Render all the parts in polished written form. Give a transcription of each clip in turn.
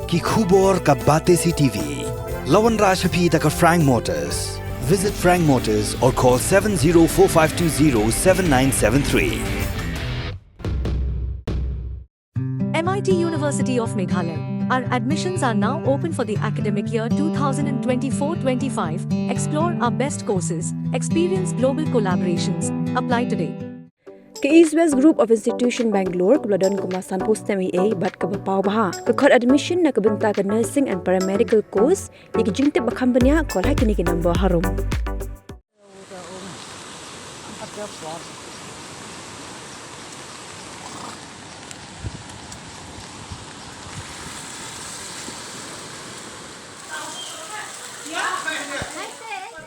ki khubor ka bate si TV. Lawan Rashaphi taka Frank Motors. Visit Frank Motors or call 7045207973. MIT University of Meghalaya. Our admissions are now open for the academic year 2024-25. Explore our best courses. Experience global collaborations. Apply today. Ke East West Group of Institution Bangalore kebeladon kemasan post MA bat ke bapau baha ke kod admission na kebenta ke nursing and paramedical course yang jingtip bakambanya kol hakini ke number harum.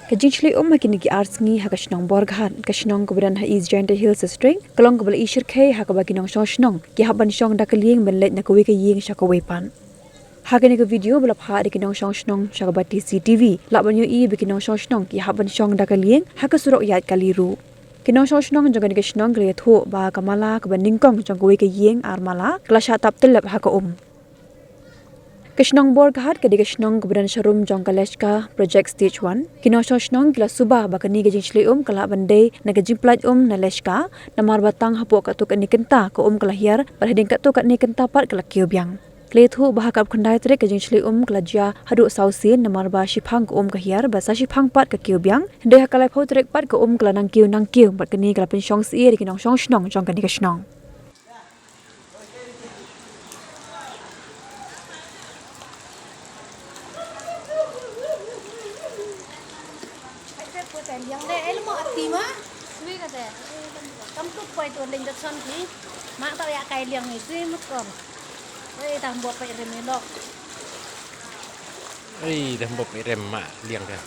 Ke Jingshlei makin gi arts ngi ha ka Shong Borghat ka Shong keberan ha East Giant Hills string kelong kebal Shyrkhei ha ka bagi nong Shong ki ha ban Shong da ke Lieng ben let na ke we ke Ying sha ka we pan ha ke ne ke video belap ha de ke nong Shong sha ka ba CCTV la ban yu i be ke nong Shong ki ha ban Shong da ke Lieng ha ka Surok yat kaliru ke nong Shong jong ke Shong ke tho ba ka mala ka ban ningkong jong ke we ke Ying ar mala kla sha tap telap ha ka Kishnong Borghat ke Kishnong keberan Sharum jong Kaleshka project stage 1 kino Shong kila subah bakani ke Jingshlei kala bandai na ke jimplat na Leshka namar batang hapo ka tu ke ni kenta ke kalahiar berhading ka tu ke ni kenta pat kala kiobyang klethu bahakap khandai tre ke Jingshlei kala jia hadu sausin namar ba shipang ke kahiar basa shipang pat ke kiobyang hende hakalai phau trek pat ke kala nang kiu bat kani kala pen Shong si ke nong Shong jong ke ni Kishnong Lieng deh, ilmu aktima, sui kata. Kamu tuh kau itu link datsan ki, mak tahu ya kai lieng itu mukam. Dah buat pai remelok. Dah buat pai rem mak lieng dah.